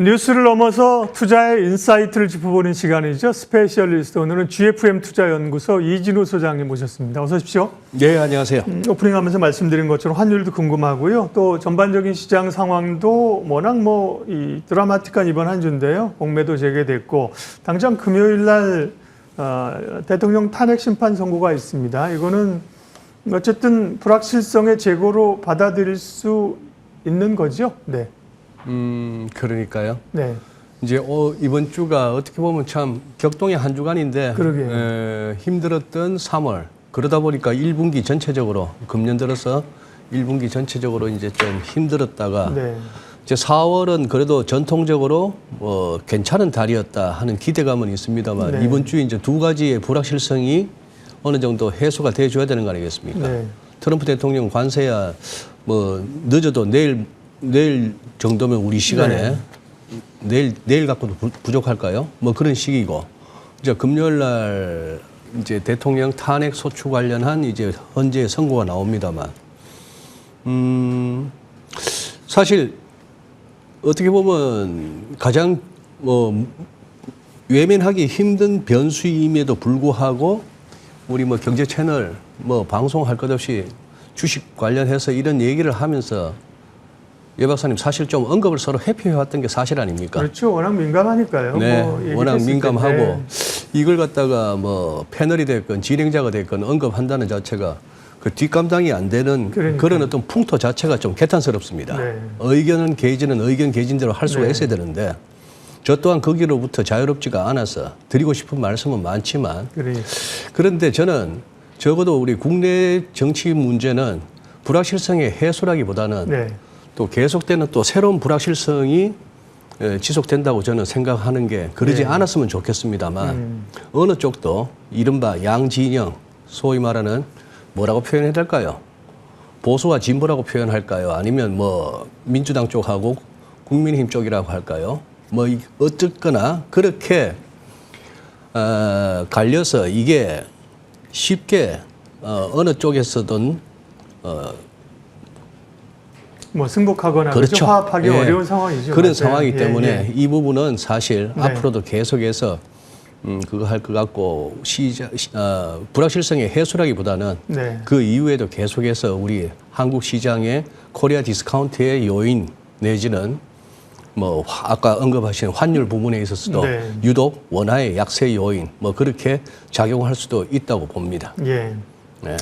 뉴스를 넘어서 투자의 인사이트를 짚어보는 시간이죠. 스페셜리스트, 오늘은 GFM 투자연구소 이진우 소장님 모셨습니다. 어서 오십시오. 네, 안녕하세요. 오프닝하면서 말씀드린 것처럼 환율도 궁금하고요. 또 전반적인 시장 상황도 워낙 이 드라마틱한 이번 한 주인데요. 공매도 재개됐고 당장 금요일 날 대통령 탄핵 심판 선고가 있습니다. 이거는 어쨌든 불확실성의 재고로 받아들일 수 있는 거죠. 네. 그러니까요. 네. 이제 이번 주가 어떻게 보면 참 격동의 한 주간인데 힘들었던 3월 그러다 보니까 1분기 전체적으로 금년 들어서 1분기 전체적으로 이제 좀 힘들었다가 네. 이제 4월은 그래도 전통적으로 괜찮은 달이었다 하는 기대감은 있습니다만 네. 이번 주에 이제 두 가지의 불확실성이 어느 정도 해소가 돼줘야 되는 거 아니겠습니까? 네. 트럼프 대통령 관세야 늦어도 내일 정도면 우리 시간에 내일 갖고도 부족할까요? 그런 시기고 이제 금요일 날 이제 대통령 탄핵 소추 관련한 이제 헌재 선고가 나옵니다만 사실 어떻게 보면 가장 외면하기 힘든 변수임에도 불구하고 우리 경제 채널 방송할 것 없이 주식 관련해서 이런 얘기를 하면서 예 박사님 사실 좀 언급을 서로 회피해왔던 게 사실 아닙니까? 그렇죠. 워낙 민감하니까요. 네, 워낙 민감하고 이걸 갖다가 패널이 됐건 진행자가 됐건 언급한다는 자체가 그 뒷감당이 안 되는 그런 어떤 풍토 자체가 좀 개탄스럽습니다. 네. 의견은 개진은 의견 개진대로 할 수가 네. 있어야 되는데 저 또한 거기로부터 자유롭지가 않아서 드리고 싶은 말씀은 많지만 그런데 저는 적어도 우리 국내 정치 문제는 불확실성의 해소라기보다는 네. 또 계속되는 또 새로운 불확실성이 지속된다고 저는 생각하는 게 그러지 않았으면 좋겠습니다만 어느 쪽도 이른바 양진영 소위 말하는 뭐라고 표현해야 될까요? 보수와 진보라고 표현할까요? 아니면 민주당 쪽하고 국민의힘 쪽이라고 할까요? 어쨌거나 그렇게 갈려서 이게 쉽게 어느 쪽에서든 승복하거나 그렇죠. 화합하기 어려운 상황이죠. 그런 상황이기 때문에 이 부분은 사실 앞으로도 계속해서 그거 할 것 같고 불확실성의 해소라기보다는 그 이후에도 계속해서 우리 한국 시장의 코리아 디스카운트의 요인 내지는 아까 언급하신 환율 부분에 있어서도 유독 원화의 약세 요인 그렇게 작용할 수도 있다고 봅니다. 예. 네.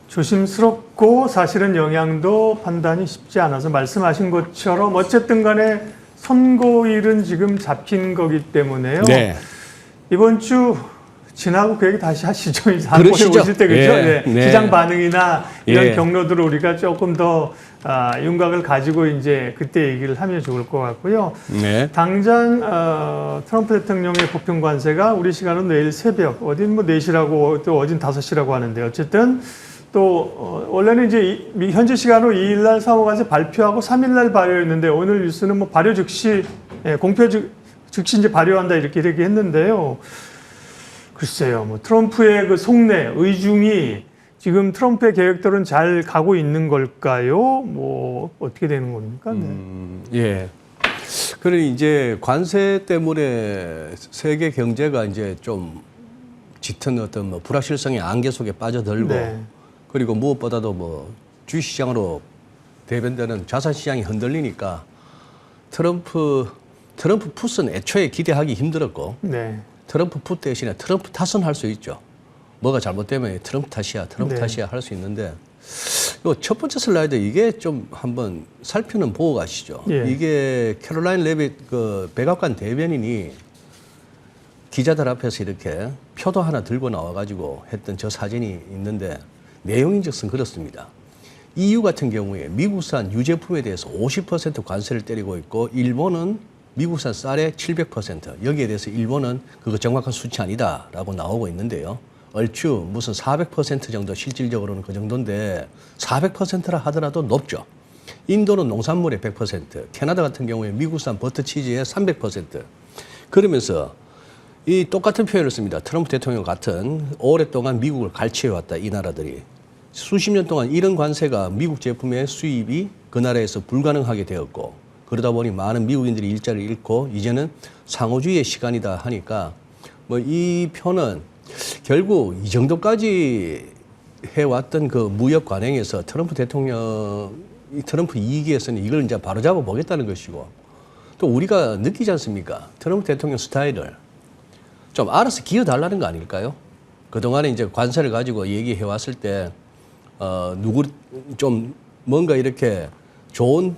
조심스럽고 사실은 영향도 판단이 쉽지 않아서 말씀하신 것처럼 어쨌든 간에 선고일은 지금 잡힌 거기 때문에요. 네. 이번 주 지나고 그 얘기 다시 하시죠. 다음번에 오실 때 그죠? 네. 시장 반응이나 이런 경로들을 우리가 조금 더 윤곽을 가지고 이제 그때 얘기를 하면 좋을 것 같고요. 네. 당장 트럼프 대통령의 보편 관세가 우리 시간은 내일 새벽 어딘 4시라고 또 어딘 5시라고 하는데 어쨌든 또 원래는 이제 현지 시간으로 2일 날 상호관세 발표하고 3일 날 발효했는데 오늘 뉴스는 발효 즉시 공표 즉시 이제 발효한다 이렇게 얘기했는데요. 글쎄요, 트럼프의 그 속내 의중이 지금 트럼프의 계획대로는 잘 가고 있는 걸까요? 어떻게 되는 겁니까? 예. 그러니 이제 관세 때문에 세계 경제가 이제 좀 짙은 어떤 불확실성의 안개 속에 빠져들고 그리고 무엇보다도 주식시장으로 대변되는 자산시장이 흔들리니까 트럼프 풋은 애초에 기대하기 힘들었고 트럼프 풋 대신에 트럼프 탓은 할 수 있죠. 뭐가 잘못되면 트럼프 탓이야 할 수 있는데 첫 번째 슬라이드 이게 좀 한번 살펴는 보고 가시죠. 이게 캐롤라인 레빗 백악관 대변인이 기자들 앞에서 이렇게 표도 하나 들고 나와가지고 했던 저 사진이 있는데 내용인즉슨 그렇습니다. EU 같은 경우에 미국산 유제품에 대해서 50% 관세를 때리고 있고 일본은 미국산 쌀의 700%, 여기에 대해서 일본은 그거 정확한 수치 아니다라고 나오고 있는데요. 얼추 무슨 400% 정도 실질적으로는 그 정도인데 400%라 하더라도 높죠. 인도는 농산물의 100%, 캐나다 같은 경우에 미국산 버터치즈의 300%. 그러면서 이 똑같은 표현을 씁니다. 트럼프 대통령 같은 오랫동안 미국을 갈취해왔다 이 나라들이. 수십 년 동안 이런 관세가 미국 제품의 수입이 그 나라에서 불가능하게 되었고 그러다 보니 많은 미국인들이 일자리를 잃고 이제는 상호주의의 시간이다 하니까 뭐 이 표는 결국 이 정도까지 해왔던 그 무역 관행에서 트럼프 대통령, 트럼프 2기에서는 이걸 이제 바로잡아 보겠다는 것이고 또 우리가 느끼지 않습니까? 트럼프 대통령 스타일을 좀 알아서 기어달라는 거 아닐까요? 그동안에 이제 관세를 가지고 얘기해 왔을 때, 누구 좀 뭔가 이렇게 좋은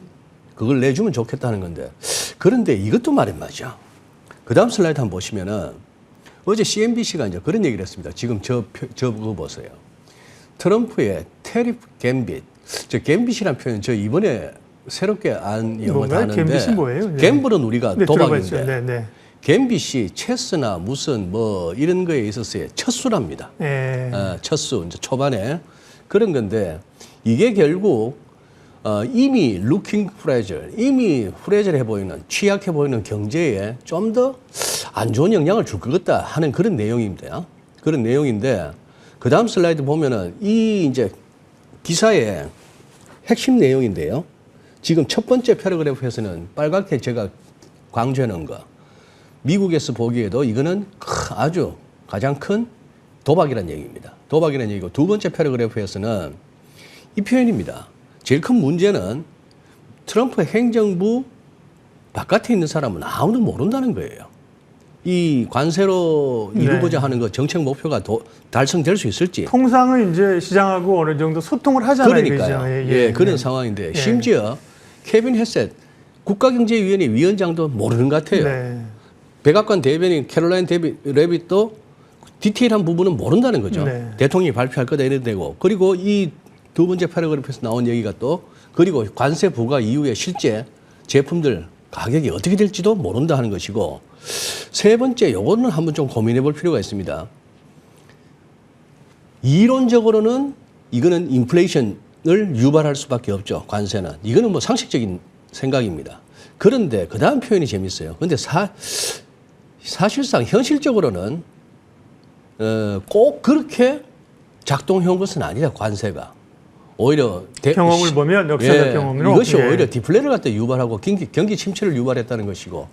그걸 내주면 좋겠다는 건데. 그런데 이것도 말이죠. 그 다음 슬라이드 한번 보시면은 어제 CNBC가 이제 그런 얘기를 했습니다. 지금 그거 보세요. 트럼프의 테리프 갬빗. 저 갬빗이라는 표현 저 이번에 새롭게 안 영어 단어인데. 갬빗이 뭐예요? 네. 갬블은 우리가 네, 도박인데. 네, 네. 갬빗이 체스나 무슨 뭐 이런 거에 있어서의 첫 수랍니다. 네. 첫 수, 이제 초반에 그런 건데 이게 결국 이미 looking fragile, 이미 프레절해 보이는 취약해 보이는 경제에 좀 더 안 좋은 영향을 줄 것 같다 하는 그런 내용입니다. 그런 내용인데 그 다음 슬라이드 보면은 이 이제 기사의 핵심 내용인데요. 지금 첫 번째 패러그래프에서는 빨갛게 제가 강조해 놓은 거. 미국에서 보기에도 이거는 아주 가장 큰 도박이라는 얘기입니다. 도박이라는 얘기고 두 번째 패러그래프에서는 이 표현입니다. 제일 큰 문제는 트럼프 행정부 바깥에 있는 사람은 아무도 모른다는 거예요. 이 관세로 이루고자 하는 거 정책 목표가 달성될 수 있을지. 통상은 이제 시장하고 어느 정도 소통을 하잖아요. 그러니까요. 그죠? 예, 그런 상황인데 심지어 케빈 헤셋 국가경제위원회 위원장도 모르는 것 같아요. 네. 백악관 대변인 캐롤라인 레빗도 디테일한 부분은 모른다는 거죠. 네. 대통령이 발표할 거다 이래 되고 그리고 이 두 번째 패러그래프에서 나온 얘기가 또 그리고 관세 부과 이후에 실제 제품들 가격이 어떻게 될지도 모른다 하는 것이고 세 번째 요거는 한번 좀 고민해 볼 필요가 있습니다. 이론적으로는 이거는 인플레이션을 유발할 수밖에 없죠. 관세는. 이거는 뭐 상식적인 생각입니다. 그런데 그 다음 표현이 재밌어요. 그런데 사실상 현실적으로는 꼭 그렇게 작동해온 것은 아니다. 관세가. 오히려 경험을 보면 역사적 경험으로 이것이 오히려 디플레를 갖다 유발하고 경기 침체를 유발했다는 것이고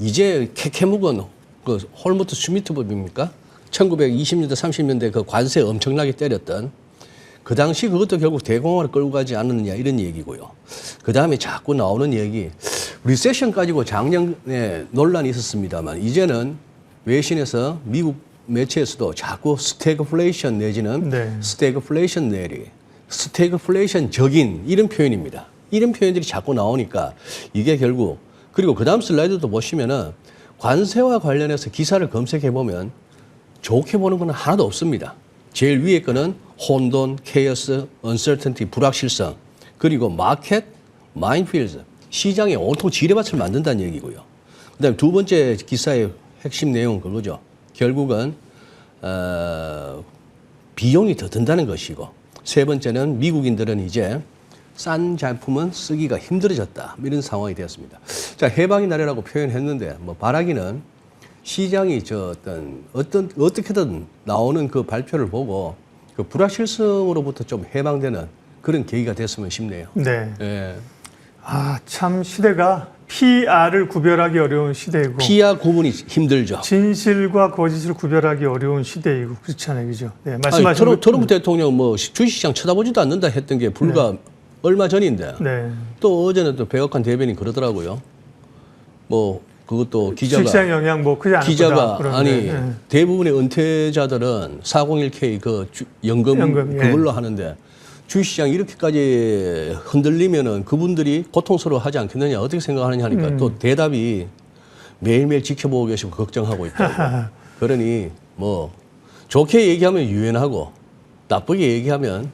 이제 캐묵은 그 홀무트 슈미트법입니까? 1920년대 30년대 그 관세 엄청나게 때렸던 그 당시 그것도 결국 대공황을 끌고 가지 않느냐 이런 얘기고요. 그 다음에 자꾸 나오는 얘기 리세션 가지고 작년에 논란이 있었습니다만 이제는 외신에서 미국 매체에서도 자꾸 스태그플레이션 내지는 스태그플레이션 내리 스태그플레이션적인 이런 표현입니다. 이런 표현들이 자꾸 나오니까 이게 결국 그리고 그 다음 슬라이드도 보시면은 관세와 관련해서 기사를 검색해 보면 좋게 보는 건 하나도 없습니다. 제일 위에 거는 혼돈, 케어스, 언서턴티, 불확실성 그리고 마켓, 마인필드 시장에 온통 지뢰밭을 만든다는 얘기고요. 그다음에 두 번째 기사의 핵심 내용은 그거죠. 결국은 비용이 더 든다는 것이고 세 번째는 미국인들은 이제 싼 제품은 쓰기가 힘들어졌다. 이런 상황이 되었습니다. 자, 해방의 날이라고 표현했는데 뭐 바라기는 시장이 어떻게든 나오는 그 발표를 보고 그 불확실성으로부터 좀 해방되는 그런 계기가 됐으면 싶네요. 네. 예. 아, 참 시대가 PR을 구별하기 어려운 시대이고 PR 구분이 힘들죠. 진실과 거짓을 구별하기 어려운 시대이고 그렇잖아요. 그죠? 네, 말씀하신 트럼프 대통령 뭐 주식시장 쳐다보지도 않는다 했던 게 불과 얼마 전인데 또 어제는 또 백악관 대변인 그러더라고요. 뭐 그것도 주식시장 영향 뭐 크지 않을 기자가 거다. 아니 대부분의 은퇴자들은 401k 그 연금 그걸로 하는데 주식시장 이렇게까지 흔들리면은 그분들이 고통스러워하지 않겠느냐 어떻게 생각하느냐 하니까 또 대답이 매일매일 지켜보고 계시고 걱정하고 있다. 그러니 뭐 좋게 얘기하면 유연하고 나쁘게 얘기하면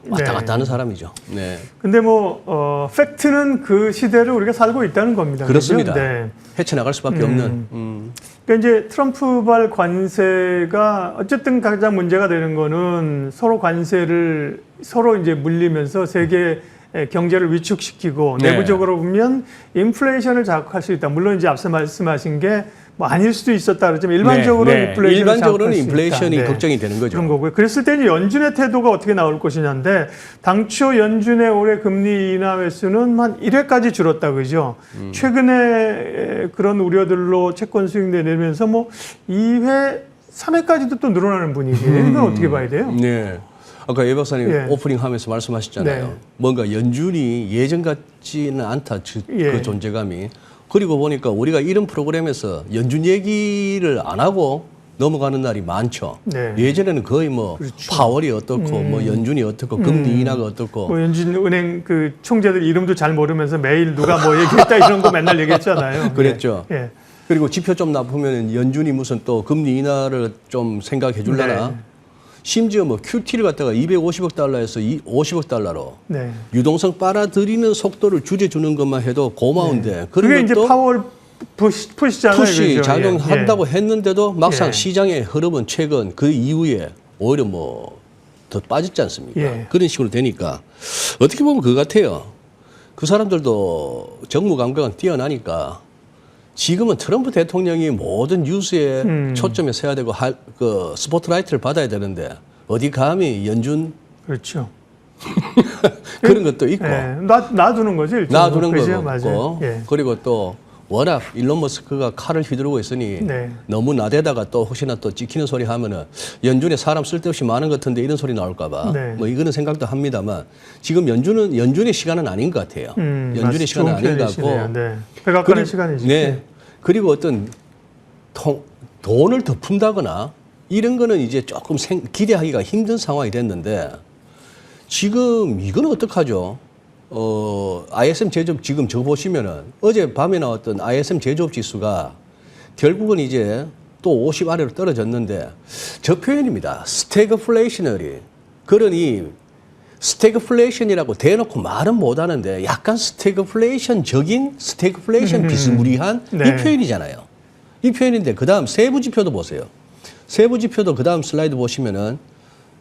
왔다 갔다 하는 사람이죠. 네. 근데 뭐 팩트는 그 시대를 우리가 살고 있다는 겁니다. 그렇습니다. 네. 헤쳐나갈 수밖에 없는. 그러니까 이제 트럼프발 관세가 어쨌든 가장 문제가 되는 거는 서로 관세를 서로 이제 물리면서 세계 경제를 위축시키고 내부적으로 보면 인플레이션을 자극할 수 있다. 물론 이제 앞서 말씀하신 게 뭐 아닐 수도 있었다 그러지만 일반적으로 네. 일반적으로는 인플레이션이 네. 걱정이 되는 거죠. 그런 거고요. 그랬을 때 이제 연준의 태도가 어떻게 나올 것이냐인데 당초 연준의 올해 금리 인하 매수는 한 1회까지 줄었다 그죠. 최근에 그런 우려들로 채권 수익 내리면서 뭐 2회, 3회까지도 또 늘어나는 분위기예요. 이건 어떻게 봐야 돼요? 네. 아까 예 박사님 예. 오프닝 하면서 말씀하셨잖아요. 네. 뭔가 연준이 예전 같지는 않다. 예. 그 존재감이. 그리고 보니까 우리가 이런 프로그램에서 연준 얘기를 안 하고 넘어가는 날이 많죠. 네. 예전에는 거의 뭐 그렇죠. 파월이 어떻고 뭐 연준이 어떻고 금리 인하가 어떻고 뭐 연준은행 그 총재들 이름도 잘 모르면서 매일 누가 뭐 얘기했다 이런 거 맨날 얘기했잖아요. 그랬죠. 네. 예. 그리고 지표 좀 나쁘면 연준이 무슨 또 금리 인하를 좀 생각해 줄라나. 네. 심지어 뭐 QT를 갖다가 250억 달러에서 50억 달러로 네. 유동성 빨아들이는 속도를 줄여주는 것만 해도 고마운데 그게 그런 이제 것도 파월 푸시잖아요. 푸시 그죠? 작용한다고 예. 했는데도 막상 예. 시장의 흐름은 최근 그 이후에 오히려 뭐 더 빠졌지 않습니까? 예. 그런 식으로 되니까 어떻게 보면 그거 같아요. 그 사람들도 정무 감각은 뛰어나니까 지금은 트럼프 대통령이 모든 뉴스에 초점에 서야 되고 그 스포트라이트를 받아야 되는데 어디 감히 연준 그렇죠. 그런 것도 있고 예. 놔두는 거죠. 일종으로. 놔두는 그죠? 거고 맞아요. 예. 그리고 또 워낙 일론 머스크가 칼을 휘두르고 있으니 네. 너무 나대다가 또 혹시나 또 찍히는 소리 하면은 연준에 사람 쓸데없이 많은 것 같은데 이런 소리 나올까봐 네. 뭐 이거는 생각도 합니다만 지금 연준의 시간은 아닌 것 같아요. 연준의 시간은 아닌 것 같고 네. 백악관의 시간이지. 네. 그리고 어떤 돈을 더 푼다거나 이런 거는 이제 조금 기대하기가 힘든 상황이 됐는데 지금 이건 어떡하죠? ISM 제조업 지금 저 보시면은 어제 밤에 나왔던 ISM 제조업 지수가 결국은 이제 또 50 아래로 떨어졌는데 저 표현입니다. 스태그플레이셔너리. 그러니 스태그플레이션이라고 대놓고 말은 못 하는데 약간 스태그플레이션 비스무리한 네. 이 표현이잖아요. 이 표현인데 그다음 세부 지표도 보세요. 세부 지표도 그다음 슬라이드 보시면은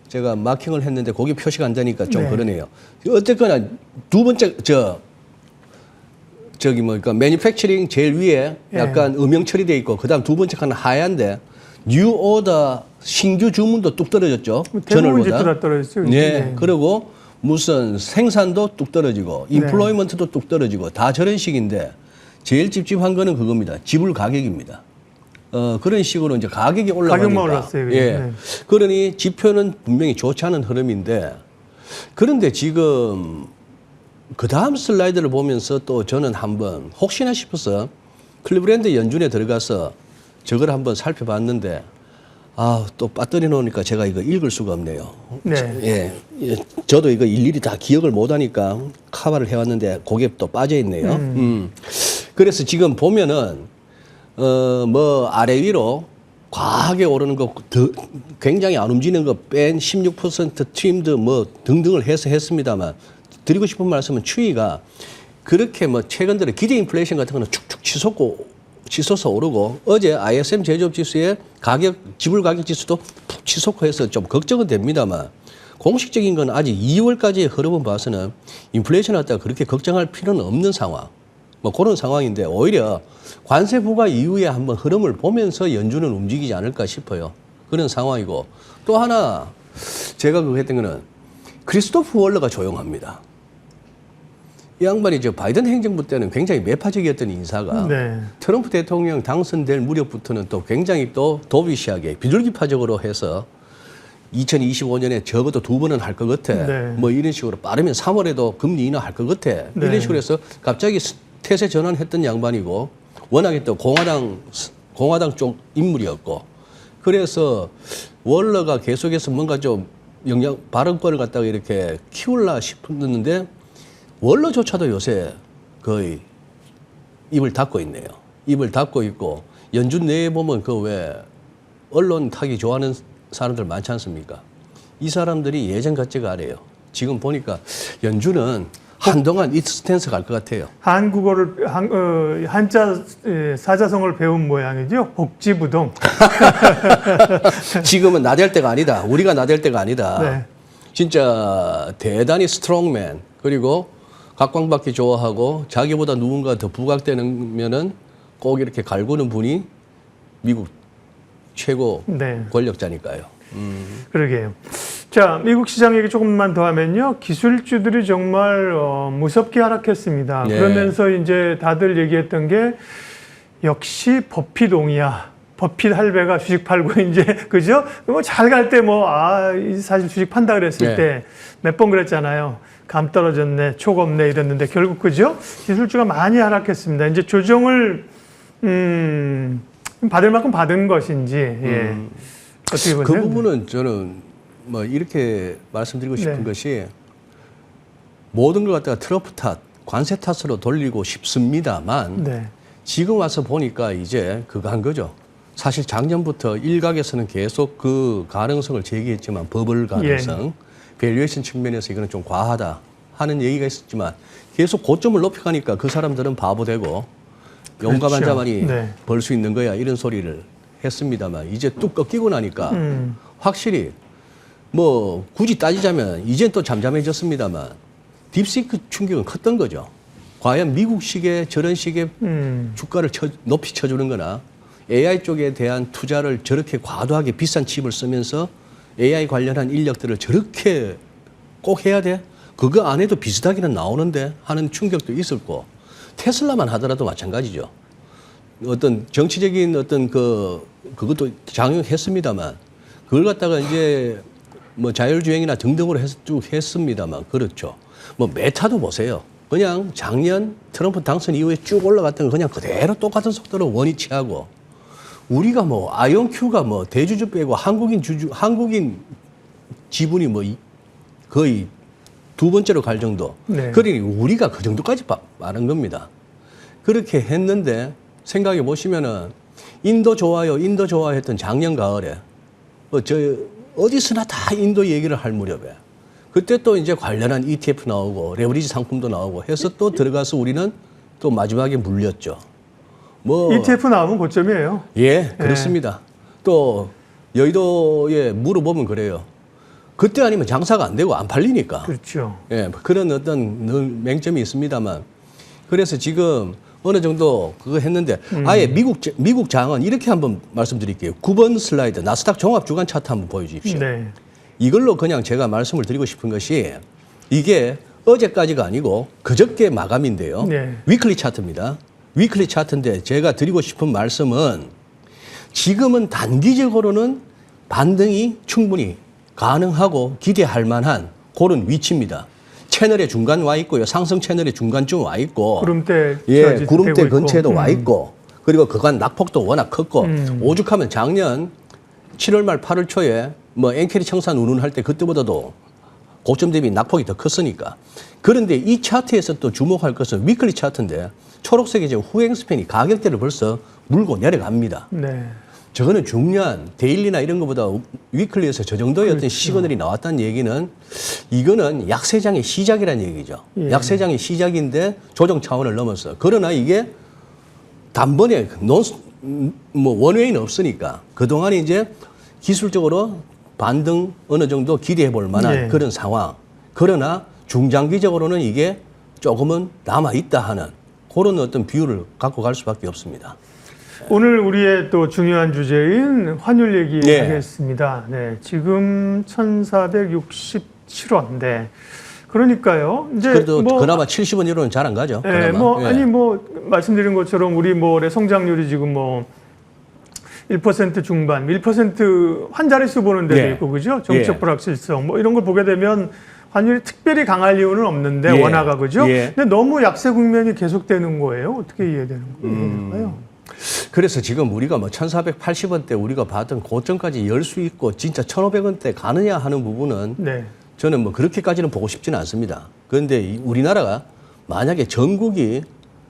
제가 마킹을 했는데 거기 표시가 안 되니까 좀 네. 그러네요. 어쨌거나 두 번째 저기 뭐니까 매니팩처링 제일 위에 약간 음영 처리돼 있고 그다음 두 번째 칸은 하얀데 뉴 오더 신규 주문도 뚝 떨어졌죠. 대부분 전월보다. 지표 다 떨어졌죠. 네. 그리고 무슨 생산도 뚝 떨어지고 인플로이먼트도 뚝 떨어지고 다 저런 식인데 제일 찝찝한 거는 그겁니다. 지불 가격입니다. 그런 식으로 이제 가격이 올라가니까. 가격만 올랐어요. 예. 네. 그러니 지표는 분명히 좋지 않은 흐름인데 그런데 지금 그 다음 슬라이드를 보면서 또 저는 한번 혹시나 싶어서 클리브랜드 연준에 들어가서 저걸 한번 살펴봤는데 또 배터리 놓으니까 제가 이거 읽을 수가 없네요. 네. 예. 저도 이거 일일이 다 기억을 못 하니까 카바를 해왔는데 그게 또 빠져 있네요. 그래서 지금 보면은 뭐 아래 위로 과하게 오르는 거 굉장히 안 움직이는 거 뺀 16% 트림드 뭐 등등을 해서 했습니다만 드리고 싶은 말씀은 추이가 그렇게 뭐 최근 들어 기대 인플레이션 같은 거는 축축 치솟아 오르고 어제 ISM 제조업 지수의 지불 가격 지수도 푹 치솟고해서 좀 걱정은 됩니다만 공식적인 건 아직 2월까지의 흐름을 봐서는 인플레이션을 갖다가 그렇게 걱정할 필요는 없는 상황. 뭐 그런 상황인데 오히려 관세 부과 이후에 한번 흐름을 보면서 연준은 움직이지 않을까 싶어요. 그런 상황이고 또 하나 제가 그거 했던 거는 크리스토프 월러가 조용합니다. 이 양반이 바이든 행정부 때는 굉장히 매파적이었던 인사가 트럼프 대통령 당선될 무렵부터는 또 굉장히 또 도비시하게 비둘기파적으로 해서 2025년에 적어도 2번은 할 것 같아. 뭐 이런 식으로 빠르면 3월에도 금리 인하 할 것 같아. 이런 식으로 해서 갑자기 태세 전환했던 양반이고 워낙에 또 공화당 쪽 인물이었고 그래서 월러가 계속해서 뭔가 좀 발언권을 갖다가 이렇게 키울라 싶었는데 월러조차도 요새 거의 입을 닫고 있네요. 입을 닫고 있고 연준 내에 보면 그 왜 언론 타기 좋아하는 사람들 많지 않습니까? 이 사람들이 예전 같지가 않아요. 지금 보니까 연준은 한동안 이 스탠스 갈 것 같아요. 한국어를 한자 사자성어를 배운 모양이죠. 복지부동. 지금은 나댈 때가 아니다. 우리가 나댈 때가 아니다. 네. 진짜 대단히 스트롱맨 그리고 각광받기 좋아하고 자기보다 누군가 더 부각되면은 꼭 이렇게 갈구는 분이 미국 최고 네. 권력자니까요. 그러게요. 자, 미국 시장 얘기 조금만 더 하면요. 기술주들이 정말 무섭게 하락했습니다. 네. 그러면서 이제 다들 얘기했던 게 역시 버핏 옹이야. 버핏 할배가 주식 팔고 이제 그죠? 뭐 잘 갈 때 뭐 사실 주식 판다 그랬을 네. 때 몇 번 그랬잖아요. 감 떨어졌네, 촉 없네 이랬는데 결국 그죠? 기술주가 많이 하락했습니다. 이제 조정을 받을 만큼 받은 것인지 예. 어떻게 보세요? 그 부분은 저는 뭐 이렇게 말씀드리고 싶은 네. 것이 모든 걸 갖다가 트럼프 탓, 관세 탓으로 돌리고 싶습니다만 네. 지금 와서 보니까 이제 그거 한 거죠. 사실 작년부터 일각에서는 계속 그 가능성을 제기했지만 버블 가능성, 밸류에이션 측면에서 이거는 좀 과하다 하는 얘기가 있었지만 계속 고점을 높여가니까 그 사람들은 바보 되고 용감한 그렇죠. 자만이 네. 벌 수 있는 거야 이런 소리를 했습니다만 이제 뚝 꺾이고 나니까 확실히 뭐 굳이 따지자면 이젠 또 잠잠해졌습니다만 딥시크 충격은 컸던 거죠. 과연 미국식의 저런 식의 주가를 높이 쳐주는 거나 AI 쪽에 대한 투자를 저렇게 과도하게 비싼 칩을 쓰면서 AI 관련한 인력들을 저렇게 꼭 해야 돼? 그거 안 해도 비슷하기는 나오는데 하는 충격도 있었고 테슬라만 하더라도 마찬가지죠. 어떤 정치적인 어떤 그것도 작용했습니다만 그걸 갖다가 이제 뭐 자율주행이나 등등으로 쭉 했습니다만 그렇죠. 뭐 메타도 보세요. 그냥 작년 트럼프 당선 이후에 쭉 올라갔던 거 그냥 그대로 똑같은 속도로 원위치하고 우리가 뭐 아이온큐가 뭐 대주주 빼고 한국인 지분이 뭐 거의 두 번째로 갈 정도. 네. 그러니 우리가 그 정도까지 빠른 겁니다. 그렇게 했는데 생각해 보시면은 인도 좋아요 했던 작년 가을에 어디서나 다 인도 얘기를 할 무렵에 그때 또 이제 관련한 ETF 나오고 레버리지 상품도 나오고 해서 또 들어가서 우리는 또 마지막에 물렸죠. 뭐 ETF 나오면 고점이에요. 예, 그렇습니다. 또 여의도에 물어보면 그래요. 그때 아니면 장사가 안 되고 안 팔리니까. 그렇죠. 예, 그런 어떤 맹점이 있습니다만. 그래서 지금 어느 정도 그거 했는데 아예 미국 장은 이렇게 한번 말씀드릴게요. 9번 슬라이드 나스닥 종합 주간 차트 한번 보여주십시오. 네. 이걸로 그냥 제가 말씀을 드리고 싶은 것이 이게 어제까지가 아니고 그저께 마감인데요. 네. 위클리 차트입니다. 위클리 차트인데 제가 드리고 싶은 말씀은 지금은 단기적으로는 반등이 충분히 가능하고 기대할 만한 그런 위치입니다. 채널의 중간 와 있고요. 상승 채널의 중간쯤 와 있고. 구름대 예, 구름대 근처에도 있고. 와 있고. 그리고 그간 낙폭도 워낙 컸고. 오죽하면 작년 7월 말 8월 초에 뭐 엔캐리 청산 운운할 때 그때보다도 고점 대비 낙폭이 더 컸으니까. 그런데 이 차트에서 또 주목할 것은 위클리 차트인데 초록색의 지금 후행 스팬이 가격대를 벌써 물고 내려갑니다. 네. 저거는 중요한 데일리나 이런 것보다 위클리에서 저 정도의 어떤 시그널이 나왔다는 얘기는 이거는 약세장의 시작이라는 얘기죠. 예. 약세장의 시작인데 조정 차원을 넘어서. 그러나 이게 단번에 원웨이는 없으니까 그동안 이제 기술적으로 반등 어느 정도 기대해 볼 만한 예. 그런 상황. 그러나 중장기적으로는 이게 조금은 남아있다 하는 그런 어떤 비율을 갖고 갈 수밖에 없습니다. 오늘 우리의 또 중요한 주제인 환율 얘기하겠습니다. 네. 지금 1,467원. 네. 그러니까요. 이제 그래도 뭐 그나마 70원 이로는 잘 안 가죠. 네, 그나마. 뭐 예. 아니 뭐 말씀드린 것처럼 우리 뭐 올해 성장률이 지금 뭐 1% 중반, 1% 한 자릿수 보는 데도 예. 있고 그죠? 정책 예. 불확실성 뭐 이런 걸 보게 되면 환율이 특별히 강할 이유는 없는데 예. 원화가 그죠? 예. 근데 너무 약세 국면이 계속되는 거예요. 어떻게 이해되는 거예요? 그래서 지금 우리가 뭐 1,480원대 우리가 봤던 고점까지 열 수 있고 진짜 1,500원대 가느냐 하는 부분은 네. 저는 뭐 그렇게까지는 보고 싶지는 않습니다. 그런데 우리나라가 만약에 전국이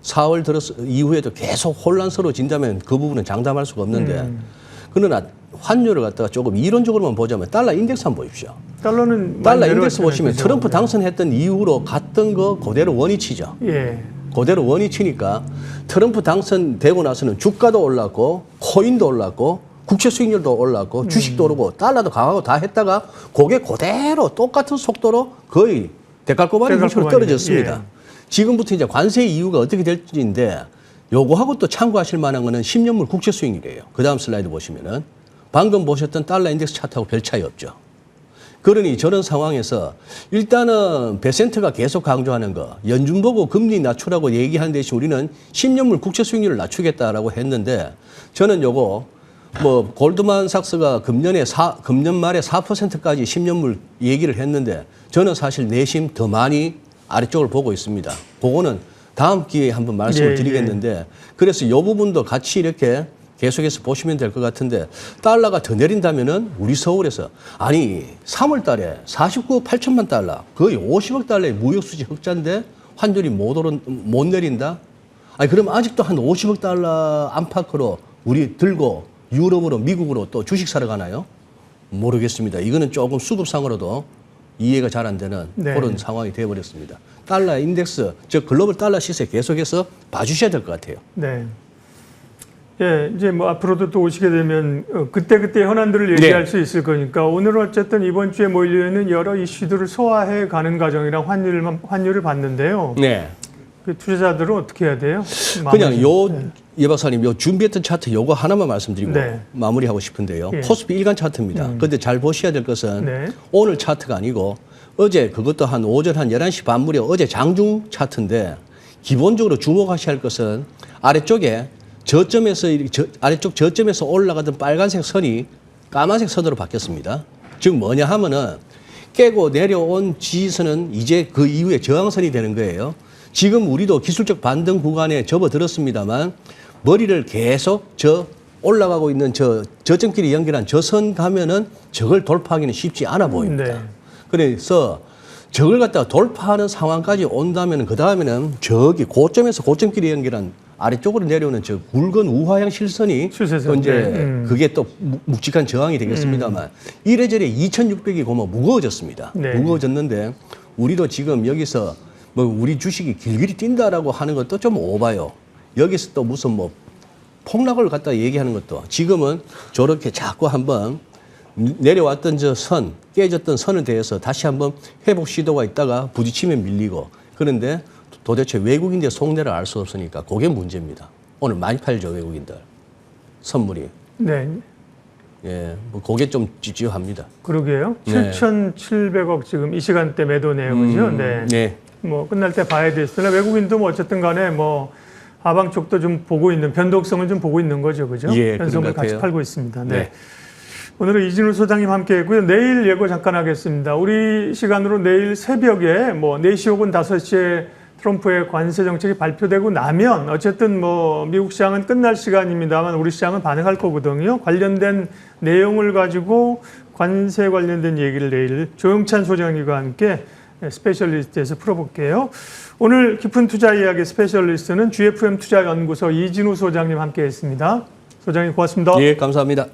4월 들어서 이후에도 계속 혼란스러워진다면 그 부분은 장담할 수가 없는데 그러나 환율을 갖다가 조금 이론적으로만 보자면 달러 인덱스 한번 보십시오. 달러는 달러 많이 인덱스 내려왔잖아요. 보시면 그죠? 트럼프 당선했던 이후로 갔던 거 그대로 원위치죠. 예. 그대로 원위치니까 트럼프 당선되고 나서는 주가도 올랐고 코인도 올랐고 국채 수익률도 올랐고 주식도 오르고 달러도 강하고 다 했다가 그게 그대로 똑같은 속도로 거의 대깔꼬마리 형식으로 떨어졌습니다. 예. 지금부터 이제 관세 이유가 어떻게 될지인데 요거하고 또 참고하실 만한 거는 10년물 국채 수익률이에요. 그 다음 슬라이드 보시면은 방금 보셨던 달러 인덱스 차트하고 별 차이 없죠. 그러니 저런 상황에서 일단은 베센트가 계속 강조하는 거, 연준 보고 금리 낮추라고 얘기하는 대신 우리는 10년물 국채 수익률을 낮추겠다라고 했는데 저는 요거 뭐 골드만삭스가 금년 말에 4%까지 10년물 얘기를 했는데 저는 사실 내심 더 많이 아래쪽을 보고 있습니다. 그거는 다음 기회에 한번 말씀을 드리겠는데 그래서 이 부분도 같이 이렇게 계속해서 보시면 될 것 같은데 달러가 더 내린다면은 우리 서울에서 아니 3월 달에 49억 8천만 달러 거의 50억 달러의 무역수지 흑자인데 환율이 못 내린다? 아니 그럼 아직도 한 50억 달러 안팎으로 우리 들고 유럽으로 미국으로 또 주식 사러 가나요? 모르겠습니다. 이거는 조금 수급상으로도 이해가 잘 안 되는 그런 상황이 되어버렸습니다. 달러 인덱스, 즉 글로벌 달러 시세 계속해서 봐주셔야 될 것 같아요. 네. 예, 이제 뭐 앞으로도 또 오시게 되면 그때그때 현안들을 얘기할 수 있을 거니까 오늘은 어쨌든 이번 주에 몰려있는 여러 이슈들을 소화해 가는 과정이랑 환율을 봤는데요. 네. 그 투자자들은 어떻게 해야 돼요? 그냥 예 박사님, 요 준비했던 차트 요거 하나만 말씀드리고 마무리하고 싶은데요. 코스피 일간 차트입니다. 근데 잘 보셔야 될 것은 오늘 차트가 아니고 어제 그것도 한 오전 한 11시 반 무렵 어제 장중 차트인데 기본적으로 주목하셔야 할 것은 아래쪽에 아래쪽 저점에서 올라가던 빨간색 선이 까만색 선으로 바뀌었습니다. 즉 뭐냐 하면은 깨고 내려온 지지선은 이제 그 이후에 저항선이 되는 거예요. 지금 우리도 기술적 반등 구간에 접어들었습니다만 머리를 계속 올라가고 있는 저점끼리 연결한 저 선 가면은 저걸 돌파하기는 쉽지 않아 보입니다. 그래서 저걸 갖다가 돌파하는 상황까지 온다면 그 다음에는 저기 고점에서 고점끼리 연결한 아래쪽으로 내려오는 저 굵은 우하형 실선이 이제 그게 또 묵직한 저항이 되겠습니다만 이래저래 2,600이 고모 무거워졌습니다. 무거워졌는데 우리도 지금 여기서 뭐 우리 주식이 길길이 뛴다라고 하는 것도 좀 오바요. 여기서 또 무슨 뭐 폭락을 갖다 얘기하는 것도 지금은 저렇게 자꾸 한번 내려왔던 저 선, 깨졌던 선에 대해서 다시 한번 회복 시도가 있다가 부딪히면 밀리고 그런데 도대체 외국인들 속내를 알 수 없으니까 그게 문제입니다. 오늘 많이 팔죠, 외국인들. 선물이. 네. 예, 뭐 그게 좀 찝찝합니다. 그러게요. 7,700억 지금 이 시간대 매도 내역이죠. 네. 뭐 끝날 때 봐야 되겠으나 외국인도 뭐 어쨌든 간에 뭐 하방 쪽도 좀 보고 있는 변동성을 좀 보고 있는 거죠. 그죠? 예, 현성을 같이 팔고 있습니다. 네. 오늘은 이진우 소장님 함께 했고요. 내일 예고 잠깐 하겠습니다. 우리 시간으로 내일 새벽에 뭐 4시 혹은 5시에 트럼프의 관세 정책이 발표되고 나면 어쨌든 뭐 미국 시장은 끝날 시간입니다만 우리 시장은 반응할 거거든요. 관련된 내용을 가지고 관세 관련된 얘기를 내일 조영찬 소장님과 함께 스페셜리스트에서 풀어볼게요. 오늘 깊은 투자 이야기 스페셜리스트는 GFM 투자연구소 이진우 소장님 함께 했습니다. 소장님 고맙습니다. 예, 감사합니다.